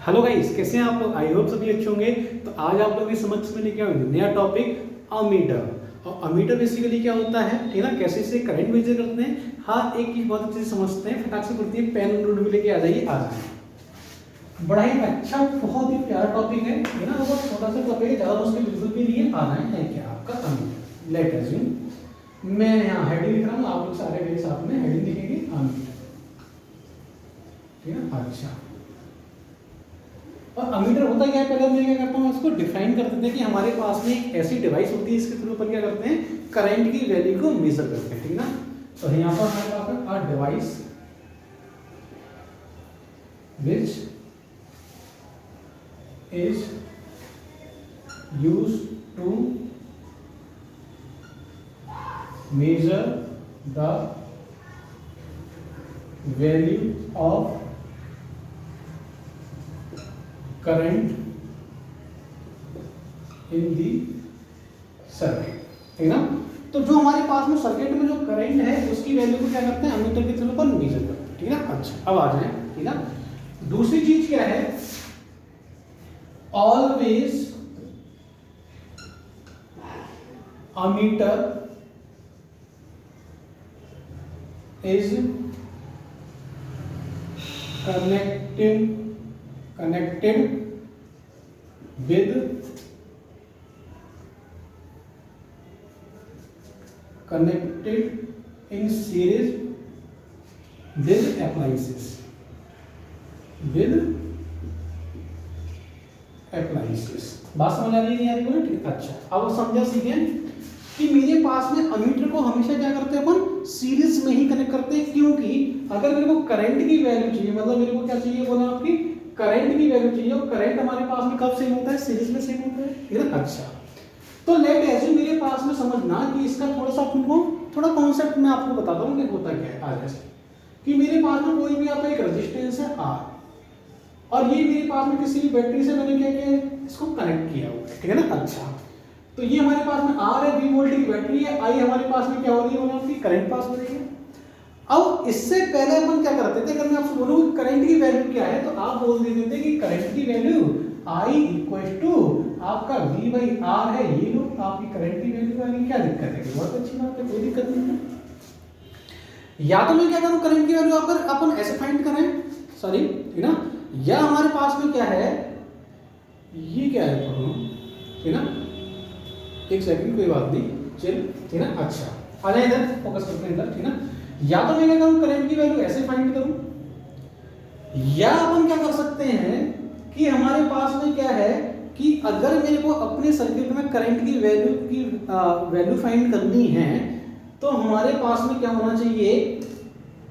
Hello guys, कैसे हैं आप लोग? आई होप सभी अच्छे होंगे। तो आज आप लोगों के समक्ष में लेके आए नया टॉपिक अमीटर। और अमीटर बेसिकली क्या होता है, ठीक है ना, कैसे इसे करंट मेजर करते हैं। हाँ, एक चीज बहुत अच्छे से समझते हैं, फटाक से करती है, पेन नोट भी लेके आ जाइए। बड़ा ही अच्छा, बहुत ही प्यारा टॉपिक है, ठीक है ना। बहुत छोटा सा टॉपिक है, ज्यादा मुश्किल बिल्कुल भी नहीं है। आना है क्या आपका अमीटर। लेट अज्यूम मैं यहाँ हेडिंग लिख रहा हूँ, आप लोग सारे मेरे साथ में हेडिंग लिखेंगे अमीटर, ठीक है। अच्छा, और अमीटर होता क्या है, पहले मैं क्या करता हूँ, इसको डिफाइन कर देते हैं कि हमारे पास में एक ऐसी डिवाइस होती है, इसके थ्रू अपन क्या करते हैं, करंट की वैल्यू को मेजर करते हैं, ठीक ना। तो यहाँ पर हमारे पास है a device which is used to measure the value of current in the circuit, ठीक ना। तो जो हमारे पास में सर्किट में जो करंट है उसकी वैल्यू को क्या करते हैं, अमीटर के थ्रू पर मेजर करते हैं, ठीक ना। अच्छा, अब आ जाए, ठीक ना। दूसरी चीज क्या है, always ammeter is connected with in series with appliances बात समझ आ रही नहीं आ रही बोले, ठीक है। अच्छा, अब समझा सीखे कि मेरे पास में अमीटर को हमेशा क्या करते हैं अपन, सीरीज में ही कनेक्ट करते हैं, क्योंकि अगर मेरे को करंट की वैल्यू चाहिए, मतलब मेरे को क्या चाहिए बोला आपकी, करंट की वैल्यू चाहिए, और करंट हमारे पास में कब सेम होता है, सीरीज में सेम होता है, ठीक है। अच्छा, तो लेट ऐसे मेरे पास में समझना कि इसका थोड़ा सा आपको थोड़ा कॉन्सेप्ट मैं आपको बताता हूँ कि होता क्या है। आज ऐसे कि मेरे पास में कोई भी आपका एक रेजिस्टेंस है R, और ये मेरे पास में किसी भी बैटरी से मैंने क्या किया, इसको कनेक्ट किया हुआ है, ठीक है ना। अच्छा, तो ये हमारे पास में R है, 20 वोल्ट की बैटरी है, I हमारे पास में क्या हो रही है, आपकी करंट पास हो रही है। अब इससे पहले अपन क्या करते थे, अगर मैं आपसे बोलूं करंट की वैल्यू क्या है, तो आप बोल देते थे कि करंट की वैल्यू I इक्वल टू आपका V बाई R है। ये लो आपकी करंट की वैल्यू आ गई, क्या दिक्कत है, बहुत अच्छी बात है, कोई दिक्कत नहीं है। या तो मैं क्या करूं, करंट की वैल्यू अगर अपन ऐसे फाइंड करें, सॉरी, ठीक ना, या हमारे पास में क्या है, ये क्या है, ठीक ना, एक सेकंड, कोई बात नहीं, चल, ठीक ना। अच्छा, आ जाए इधर, फोकस करते हैं इधर, ठीक ना। या तो मैं क्या करूं, करंट की वैल्यू ऐसे फाइंड करूं, या अपन क्या कर सकते हैं कि हमारे पास में क्या है कि अगर मेरे को अपने सर्किट में करंट की वैल्यू फाइंड करनी है, तो हमारे पास में क्या होना चाहिए,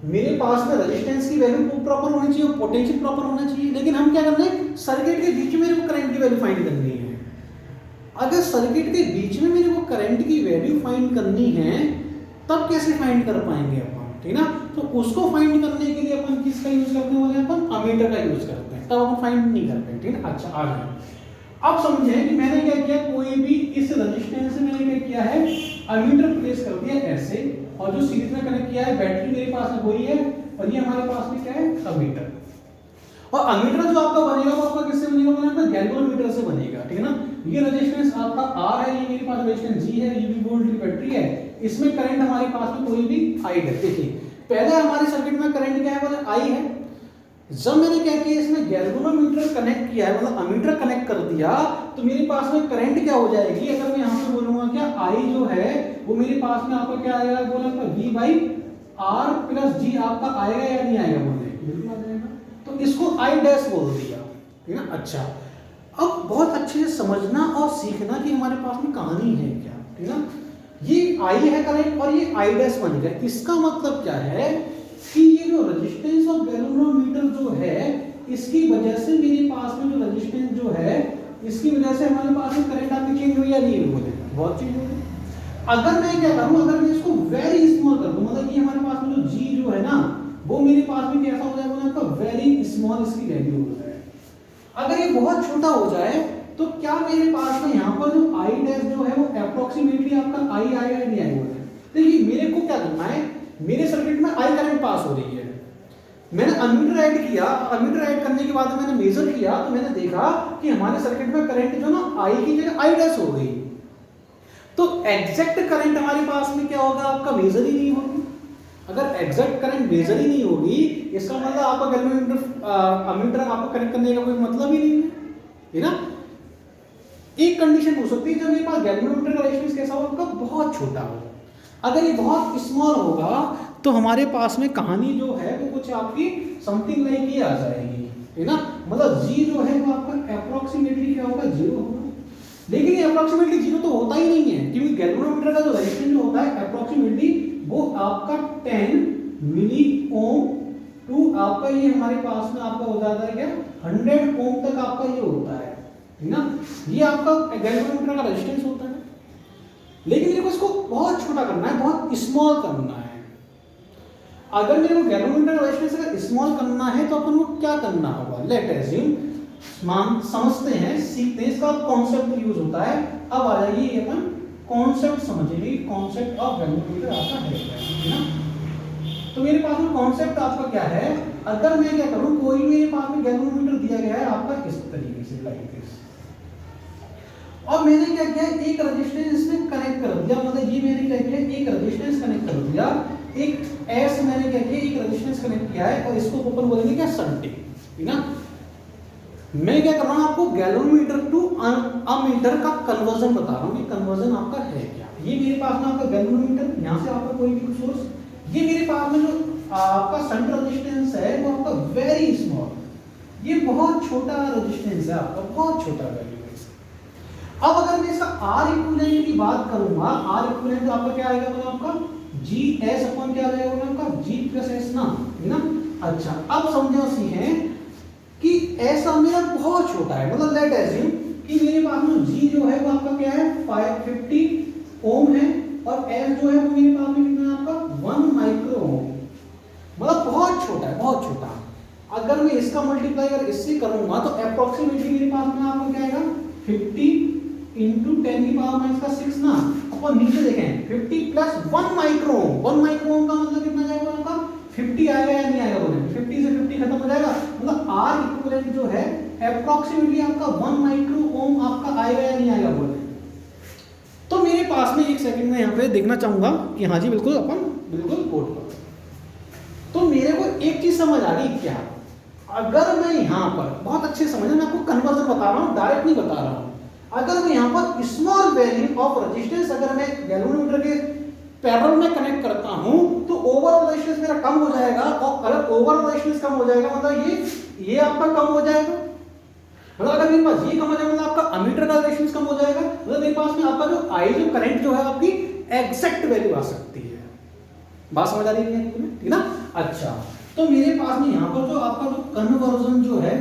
मेरे पास में रेजिस्टेंस की वैल्यू प्रॉपर होनी चाहिए, पोटेंशियल प्रॉपर होना चाहिए। लेकिन हम क्या करना है, सर्किट के बीच में मेरे को करंट की वैल्यू फाइंड करनी है। अगर सर्किट के बीच में मेरे को करंट की वैल्यू फाइंड करनी है, तब कैसे फाइंड कर पाएंगे अपन, ठीक ना। तो उसको फाइंड करने के लिए अपन किसका यूज करने वाले हैं, अपन अमीटर का यूज करते हैं, तब अपन फाइंड नहीं करते, ठीक है। अच्छा, आ जाए, अब समझे कि मैंने क्या किया, कोई भी इस रेजिस्टेंस से मैंने क्या किया है, अमीटर प्लेस कर दिया ऐसे, और जो सीरीज में कनेक्ट किया है बैटरी मेरे पास में वही है, और ये हमारे पास में क्या है, अमीटर। और अमीटर जो आपका बनेगा वो आपका किससे बनेगा, आपका गैल्वेनोमीटर से बनेगा, ठीक है ना। ये रेजिस्टेंस आपका R है, ये मेरे पास रेजिस्टेंस G है, ये 20 वोल्ट की बैटरी है, इसमें करंट हमारे पास में कोई भी I है। देखिए पहले हमारे सर्किट में करंट क्या है, बोले I है। जब मैंने क्या किया, इसमें गैल्वेनोमीटर कनेक्ट किया है, मतलब अमीटर कनेक्ट कर दिया, तो मेरे पास में करंट क्या हो जाएगी, अगर मैं यहाँ पे बोलूंगा क्या, I जो है वो मेरे पास में आपका क्या आएगा, बोला V by R plus G आपका आएगा या नहीं आएगा, बोले बिल्कुल आ जाएगा। तो इसको I डैश बोल दिया, ठीक है ना। अच्छा, अब बहुत अच्छे से समझना और सीखना कि हमारे पास में कहानी है क्या, ठीक है ना। ये I है करंट और ये I डैश बन गया, इसका मतलब क्या है कि ये जो रेजिस्टेंस और गैल्वेनोमीटर जो है, इसकी वजह से मेरे पास में जो रेजिस्टेंस जो है, इसकी वजह से हमारे पास में करंट आपकी चेंज हुई या नहीं हुई, बहुत चेंज हुई। अगर मैं क्या करूं, अगर मैं इसको वेरी स्मॉल कर दूं, मतलब ये हमारे पास में जो G जो है ना, वो मेरे पास में कैसा हो जाएगा, आपका वेरी स्मॉल इसकी वैल्यू हो जाए। अगर ये बहुत छोटा हो जाए, तो क्या मेरे पास में यहाँ पर जो I डैश जो है वो अप्रोक्सीमेटली आपका I आएगा नहीं आएगा। देखिए मेरे को क्या करना है, मेरे सर्किट में I करंट पास हो रही है, मैंने अमीटर ऐड किया, अमीटर ऐड करने के बाद मैंने मेजर किया तो मैंने देखा कि हमारे सर्किट में करंट जो ना आई की जगह आई डैश हो गई। तो एग्जैक्ट करंट हमारे पास में क्या होगा, आपका मेजर ही नहीं होगी। अगर एग्जैक्ट करंट मेजर ही नहीं होगी, इसका मतलब आपका गैल्वेनोमीटर अमीटर आपको कनेक्ट करने का कोई मतलब ही नहीं है ना। एक कंडीशन हो सकती है जब मेरे पास गैल्वेनोमीटर का रेजिस्टेंस कैसा हो, आपका बहुत छोटा हो। अगर ये बहुत स्मॉल होगा तो हमारे पास में कहानी जो है वो कुछ आपकी समथिंग लाइक ही आ जाएगी, है ना। मतलब जी जो है वो आपका अप्रोक्सीमेटली क्या होगा, 0 होगा। लेकिन ये अप्रोक्सीमेटली 0 तो होता ही नहीं है, क्योंकि गैल्वेनोमीटर का जो रेजिस्टेंस जो होता है अप्रोक्सीमेटली वो आपका 10 मिली ओम टू आपका ये हमारे पास में आपका हो जाता है क्या 100 ओम तक आपका ये होता है ना। ये आपका गैल्वेनोमीटर का रेजिस्टेंस होता है। लेकिन मेरे को इसको बहुत छोटा करना है, बहुत स्मॉल करना है। अगर मेरे को गैल्वेनोमीटर का रेजिस्टेंस अगर स्मॉल करना है तो अपन को क्या करना होगा, लेट अज्यूम समझते हैं, सीखते हैं, इसका कॉन्सेप्ट यूज होता है। अब आ जाइए ये अपन कॉन्सेप्ट समझिए, कॉन्सेप्ट ऑफ गैल्वेनोमीटर आपका है ना। तो मेरे पास में कॉन्सेप्ट आपका क्या है, अगर मैं क्या करूं, कोई मेरे पास में गैल्वेनोमीटर दिया गया है आपका इस तरीके से लाइक दिस, और मैंने क्या किया, एक रेजिस्टेंस इसमें कनेक्ट कर दिया। मतलब ये मैंने क्या किया, एक रेजिस्टेंस कनेक्ट कर दिया, एक एस मैंने क्या किया, एक रेजिस्टेंस कनेक्ट किया है, और इसको ऊपर बोलेंगे क्या शंटिंग, ठीक ना। मैं क्या कर रहा हूं, आपको गैल्वेनोमीटर टू अमीटर का कन्वर्जन बता रहा हूं कि कन्वर्जन आपका है क्या। ये मेरे पास में आपका गैल्वेनोमीटर, यहां से आपका कोई भी सोर्स, ये मेरे पास में जो आपका शंट रेजिस्टेंस है वो आपका वेरी स्मॉल, ये बहुत छोटा रेजिस्टेंस है आपका, बहुत छोटा वैल्यू है। अब अगर मैं इसका आर इक्विवेलेंट की बात करूंगा, आर इक्विवेलेंट आपका क्या आएगा, मतलब आपका जी एस अपॉन क्या आ जाएगा, आपका जी प्लस एस ना, है ना। अच्छा, अब समझो सीखें कि ऐसा मेरा बहुत छोटा है। मतलब लेट अज्यूम कि मेरे पास में जी जो है वो आपका क्या है 550 ओम है, और एस जो है वो मेरे पास में कितना है आपका 1 माइक्रो ओम। मतलब बहुत छोटा है, बहुत छोटा। अगर मैं इसका मल्टीप्लाई अगर इससे करूंगा तो अप्रोक्सीमेटली मेरे पास में आपको क्या आएगा 50 इंटू 10 की पावर माइनस का 6 ना, अपन नीचे देखें 50 plus 1 micro ohm, 1 micro ohm का मतलब कितना जाएगा आपका 50 आएगा या नहीं आएगा, बोले 50 से 50 खत्म हो जाएगा। मतलब आर इक्विवेलेंट जो है अप्रोक्सीमेटली आपका 1 माइक्रो ओम आपका आएगा या नहीं आएगा, बोले। तो मेरे पास में एक सेकंड में यहाँ पे देखना चाहूंगा कि हाँ जी बिल्कुल अपन बिल्कुल कोट कर। तो मेरे को एक चीज समझ आ गई क्या, अगर मैं यहाँ पर बहुत अच्छे समझना, मैं आपको कन्वर्जन बता रहा हूँ, डायरेक्ट नहीं बता रहा हूँ। अगर मैं यहाँ पर स्मॉल वैल्यू ऑफ रेजिस्टेंस अगर मैं गैल्वेनोमीटर के पैरेलल में कनेक्ट करता हूँ तो ओवरऑल रेजिस्टेंस मेरा कम हो जाएगा, और अगर ओवरऑल रेजिस्टेंस कम हो जाएगा मतलब ये आपका कम हो जाएगा। मतलब अगर मेरे पास ये कम हो जाएगा मतलब आपका अमीटर का रेजिस्टेंस कम हो जाएगा, मतलब मेरे पास में आपका जो आई जो करंट जो है आपकी एग्जैक्ट वैल्यू आ सकती है। बात समझ आ रही है तुम्हें, ठीक ना। अच्छा, तो मेरे पास में यहाँ पर जो आपका जो कन्वर्जन जो है,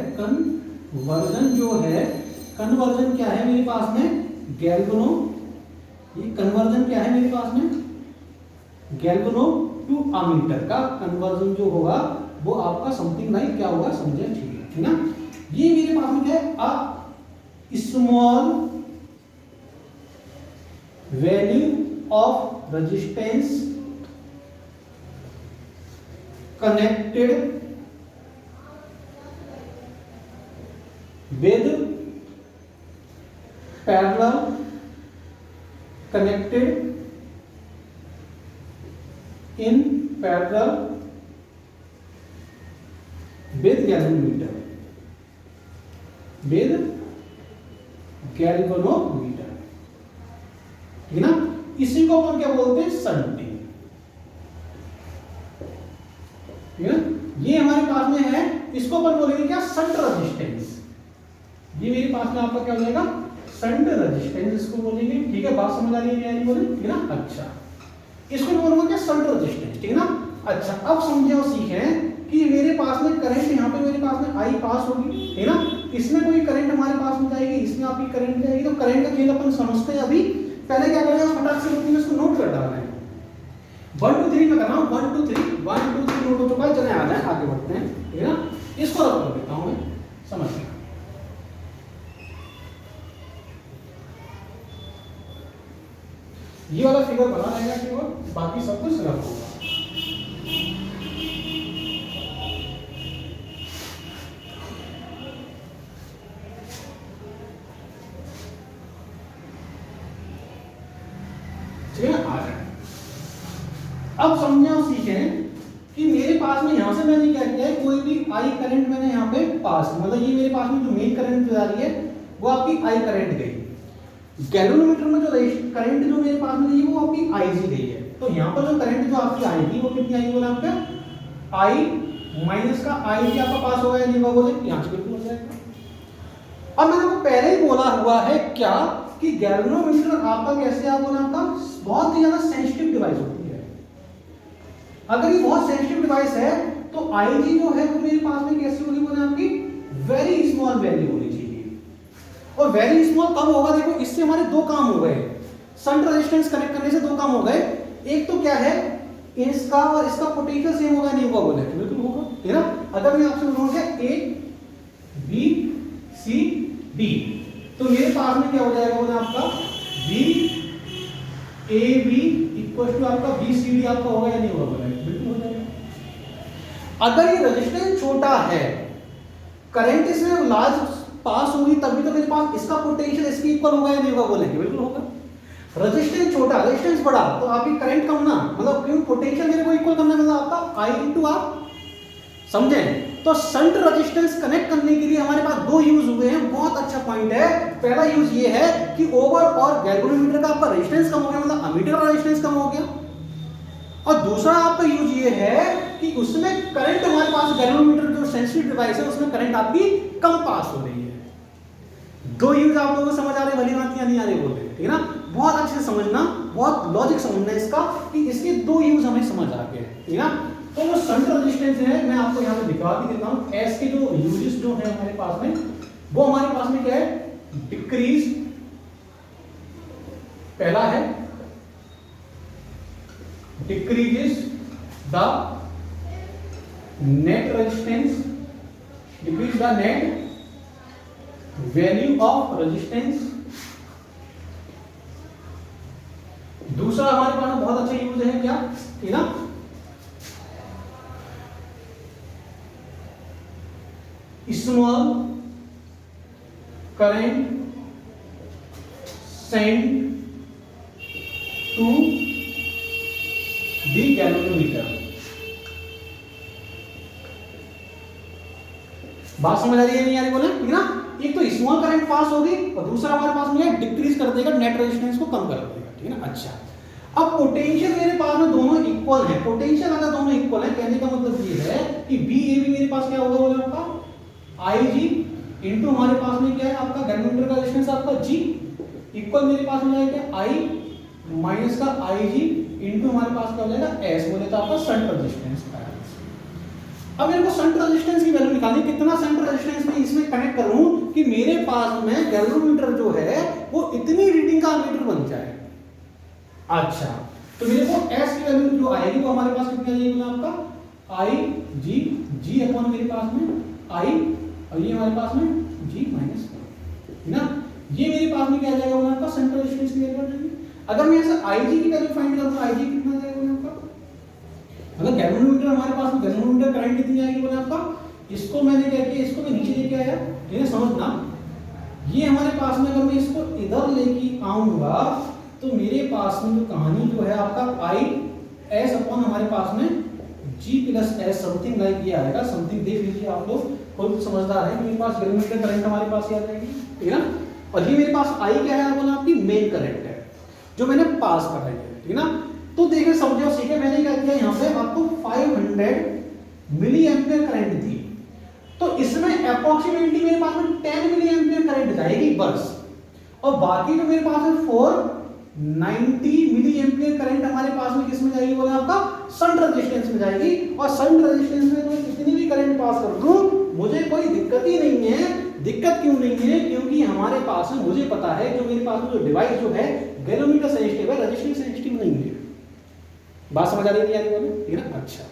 कन्वर्जन क्या है मेरे पास में गैल्वेनो, ये कन्वर्जन क्या है मेरे पास में गैल्वेनो टू अमीटर का कन्वर्जन जो होगा वो आपका समथिंग लाइक क्या होगा, समझे, ठीक है ना। ये मेरे पास में क्या है, a small value of resistance connected with parallel connected in parallel with galvanometer, ठीक है ना। इसी को अपन क्या बोलते हैं, शंटिंग, ठीक है। ये हमारे पास में है, इसको अपन बोलेंगे क्या, शंट रेजिस्टेंस। ये मेरे पास में आपका क्या हो जाएगा, शंट रेजिस्टेंस इसको बोलेंगे, ठीक है। बात समझ आ रही है नहीं बोले, ठीक है ना। अच्छा, इसको बोलूंगा क्या, शंट रेजिस्टेंस, ठीक है ना। अच्छा, अब समझे और सीखें कि मेरे पास में करंट यहाँ पे मेरे पास में आई पास होगी, है ना। इसमें कोई करंट हमारे पास में जाएगी, इसमें आपकी करंट जाएगी। तो करंट का खेल अपन समझते हैं। अभी पहले क्या करेंगे, फटाक से रुकने में इसको नोट कर डालना है। 1 2 3 में कर रहा हूँ, 1 2 3 नोट हो चुका है, चले आना है, आगे बढ़ते हैं, ठीक है ना। इसको रख कर देता हूँ मैं, समझ गया। ये वाला फिगर बना रहेगा केवल, बाकी सब कुछ रख होगा। अब समझे और सीखें कि मेरे पास में यहां से मैंने क्या किया है, कोई भी आई करंट मैंने यहाँ पे पास, मतलब ये मेरे पास में जो मेन करंट जा रही है वो आपकी आई करंट गई। गैल्वेनोमीटर में जो करंट जो मेरे पास में गई है वो आपकी आई जी गई है। तो यहाँ पर जो करंट जो आपकी आएगी वो कितनी आएगी बोला आपका, आई माइनस का आई जी आपका पास होगा या नहीं होगा, बोले यहाँ से बिल्कुल हो जाएगा। अब मैंने आपको पहले ही बोला हुआ है क्या कि गैल्वेनोमीटर आपका कैसे आप बोला आपका बहुत ही ज्यादा सेंसिटिव डिवाइस होती है। अगर ये बहुत सेंसिटिव डिवाइस है तो आई जी जो है वो मेरे पास में कैसी होगी बोले आपकी वेरी स्मॉल वैल्यू होनी चाहिए। और वेरी स्मॉल कब होगा, देखो इससे हमारे दो काम हो गए, शंट रेजिस्टेंस कनेक्ट करने से दो काम हो गए। एक तो क्या है, इसका और इसका पोटेंशियल सेम होगा नहीं होगा, बोले बिल्कुल होगा, है ना। अगर मैं आपसे बोलूंगा ए बी सी डी तो मेरे पास में क्या हो जाएगा बोले आपका B A B equal to आपका बी सी डी आपका होगा या नहीं होगा, बोले बिल्कुल हो जाएगा। अगर ये रेजिस्टेंस छोटा है, करंट इसमें लार्ज पास होगी तभी तो मेरे पास इसका पोटेंशियल इसके इक्वल होगा या नहीं होगा, बोलेंगे बिल्कुल होगा। रेजिस्टेंस छोटा रेजिस्टेंस बड़ा तो आपकी करंट कम ना, मतलब क्यों पोटेंशियल मेरे को इक्वल करना, मतलब आपका आई इनटू आर, समझे। तो शंट रेजिस्टेंस कनेक्ट करने के लिए हमारे पास दो यूज हुए हैं, बहुत अच्छा पॉइंट है। पहला यूज ये है कि ओवर और गैल्वेनोमीटर का आपका रेजिस्टेंस कम हो गया, मतलब अमीटर का रेजिस्टेंस कम हो गया। और दूसरा आपका यूज ये है कि उसमें करंट हमारे पास गैल्वेनोमीटर जो सेंसिटिव डिवाइस है उसमें करंट आपकी कम पास हो रही है। दो यूज आप लोगों को समझ आ रहे, भली बात या नहीं आ रही बोल रहे, ठीक है ना। बहुत अच्छे से समझना, बहुत लॉजिक समझना इसका कि इसके दो यूज हमें समझ आ गए, ठीक है ना। तो वो शंट रेजिस्टेंस है, मैं आपको यहाँ पे दिखा भी देता हूँ। एस के जो यूजेस जो है हमारे पास में, वो हमारे पास में क्या है, डिक्रीज पहला है, decreases the net resistance, decrease the net value of resistance. दूसरा हमारे पास बहुत अच्छा यूज है क्या, ठीक ना, small current send to the galvanometer. बात समझ आ रही है नहीं आ रही बोले, ठीक ना। एक तो स्मॉल करंट पास होगी और दूसरा हमारे पास में डिक्रीज कर देगा, नेट रेजिस्टेंस को कम कर देगा, ठीक है ना। अच्छा, अब पोटेंशियल मेरे पास में दोनों इक्वल है। पोटेंशियल अगर दोनों इक्वल है, कहने का मतलब ये है कि बी ए बी मेरे पास क्या होगा बोले आपका आई जी इंटू हमारे पास में क्या है आपका गैल्वेनोमीटर का रेजिस्टेंस आपका जी इक्वल मेरे पास में जाएगा आई माइनस का आई जी इंटू हमारे पास क्या हो जाएगा एस, बोले तो आपका शंट रेजिस्टेंस। अब मेरे को शंट रेजिस्टेंस की वैल्यू निकालनी, कितना शंट रेजिस्टेंस में इसमें कनेक्ट करूं कि मेरे पास में गैल्वेनोमीटर जो है वो इतनी रीडिंग का मीटर बन जाए। अच्छा, तो मेरे को एस की वैल्यू जो आएगी वो हमारे पास कितनी आ जाएगी आपका आई जी जी अपॉन मेरे पास में आई और ये हमारे पास में जी माइनस, है ना। ये मेरे पास में क्या आ जाएगा बोला आपका शंट रेजिस्टेंस की वैल्यू आ जाएगी। अगर मैं ऐसे आई जी की वैल्यू फाइंड करूं, आई जी कितना आ जाएगा बोला आपका, अगर गैल्वेनोमीटर हमारे पास में गैल्वेनोमीटर करंट कितनी आएगी बोले आपका, इसको मैंने क्या किया, इसको मैं नीचे लेके आया, ठीक है, समझना। ये हमारे पास में अगर मैं इसको इधर लेके आऊंगा तो मेरे पास में जो कहानी जो है आपका आई एस अपॉन हमारे पास में जी प्लस एस समथिंग लाइक ये आएगा, समथिंग देख लीजिए आप लोग, खुद समझदार है। मेरे पास गैल्वेनोमीटर करंट हमारे पास आ जाएगी, ठीक है ना। और ये मेरे पास आई क्या है बोला आपकी मेन करंट है जो मैंने पास कराई है, ठीक है ना। तो देखिए समझे और सीखे, मैंने क्या किया यहाँ पे आपको 500 मिली एम्पियर करंट दी, तो इसमें अप्रोक्सीमेटली मेरे पास में 10 मिली एम्पियर करंट जाएगी बस, और बाकी जो मेरे पास है 490 मिली एम्पियर करंट हमारे पास में किसमें जाएगी बोले आपका शंट रेजिस्टेंस में जाएगी। और शंट रेजिस्टेंस में मैं कितनी भी करंट पास कर दूं मुझे कोई दिक्कत ही नहीं है। दिक्कत क्यों नहीं है, क्योंकि हमारे पास में मुझे पता है जो मेरे पास में जो डिवाइस जो है गैल्वेनोमीटर सेंसिटिव है, रेजिस्टेंस सेंसिटिव नहीं है। बात समझ आ रही है बोले, ठीक है ना। अच्छा,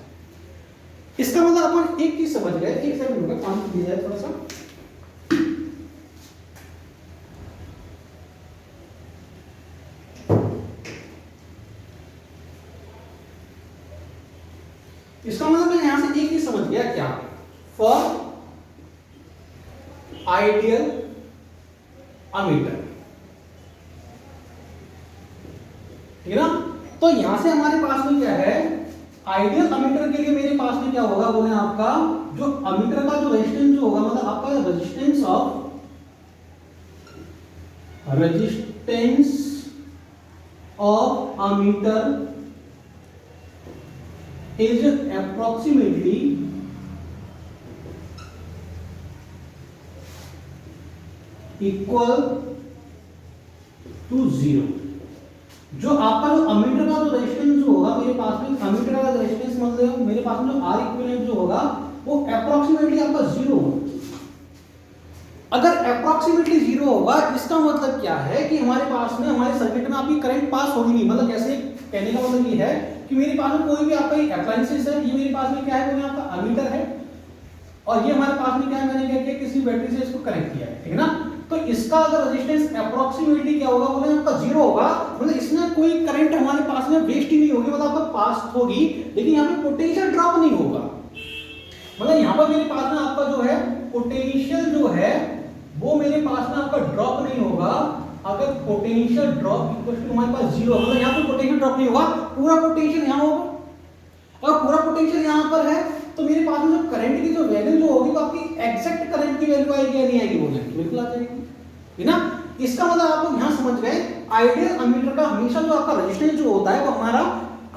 इसका मतलब अपन एक चीज समझ गए, एक सेकंड रुको, पानी पी जाए थोड़ा सा। इसका मतलब मैं यहां से एक चीज समझ गया, क्या, फॉर आइडियल अमीटर, ठीक है ना। तो यहां से हमारे पास में क्या है, आइडियल अमीटर के लिए मेरे पास में क्या होगा बोले आपका जो अमीटर का जो रेजिस्टेंस जो होगा, मतलब आपका resistance of ammeter is approximately equal to 0। जो आपका जो अमीटर का जो रेजिस्टेंस जो होगा मेरे पास में, अमीटर का रेजिस्टेंस मतलब मेरे पास में जो आर इक्विवेलेंट जो होगा वो अप्रोक्सीमेटली आपका 0 होगा। अगर अप्रोक्सीमेटली 0 होगा इसका मतलब क्या है कि हमारे पास में हमारे सर्किट में आपकी करंट पास होगी नहीं। मतलब कैसे कहने का मतलब ये है कि मेरे पास में कोई भी आपका अप्लायंसेस है, ये मेरे पास में क्या है बोले आपका अमीटर है, और ये हमारे पास में क्या है, मैंने क्या किया किसी बैटरी से इसको कनेक्ट किया है, ठीक है ना। तो इसका अगर रेजिस्टेंस अप्रोक्सीमेटली क्या होगा बोले आपका 0 होगा, मतलब इसमें कोई करंट हमारे पास में वेस्ट ही नहीं होगी, मतलब आपका पास होगी, लेकिन यहाँ पे पोटेंशियल ड्रॉप नहीं होगा। मतलब यहाँ पर मेरे पास में आपका जो है पोटेंशियल जो है वो मेरे पास में आपका ड्रॉप नहीं होगा। अगर पोटेंशियल ड्रॉप इक्वल टू हमारे पास 0, मतलब यहाँ पर पोटेंशियल ड्रॉप नहीं होगा, पूरा पोटेंशियल यहाँ होगा। और पूरा पोटेंशियल यहाँ पर है तो मेरे पास में जो करंट की जो वैल्यू जो होगी वो आपकी एग्जैक्ट करंट की वैल्यू आएगी या नहीं आएगी बोले, बिल्कुल आ जाएगी, है ना। इसका मतलब आप लोग यहाँ समझ गए आइडियल अमीटर का हमेशा जो आपका रेजिस्टेंस जो होता है वो हमारा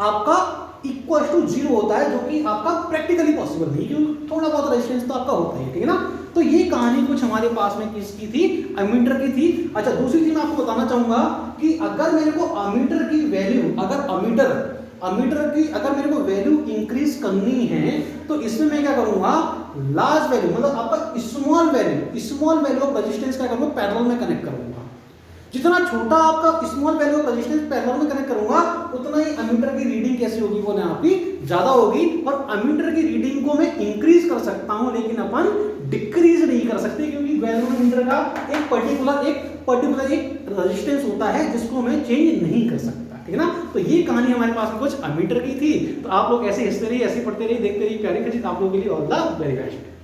आपका इक्वल टू 0 होता है, जो कि आपका प्रैक्टिकली पॉसिबल नहीं, क्योंकि थोड़ा बहुत रेजिस्टेंस तो आपका होता है, ठीक है ना। तो ये कहानी कुछ हमारे पास में किसकी थी, अमीटर की थी। अच्छा, दूसरी चीज मैं आपको बताना चाहूंगा कि अगर मेरे को अमीटर की वैल्यू, अगर अमीटर की अगर मेरे को वैल्यू इंक्रीज करनी है तो इसमें मैं क्या करूंगा, लार्ज वैल्यू मतलब आपका स्मॉल वैल्यू ऑफ रेजिस्टेंस क्या करूंगा, पैरेलल में कनेक्ट करूंगा। जितना छोटा आपका small value of resistance parallel में कनेक्ट करूंगा उतना ही अमीटर की रीडिंग कैसी होगी बोले आपकी ज्यादा होगी। और अमीटर की रीडिंग को मैं इंक्रीज कर सकता हूं लेकिन अपन डिक्रीज नहीं कर सकते, क्योंकि गैल्वेनोमीटर का एक पर्टिकुलर एक रेजिस्टेंस होता है जिसको मैं चेंज नहीं कर सकता, ठीक है ना। तो ये कहानी हमारे पास में कुछ अमीटर की थी। तो आप लोग ऐसे हंसते रहिए, ऐसे पढ़ते रहिए, देखते रहिए प्यारी खजीद। आप लोगों के लिए ऑल द वेरी बेस्ट।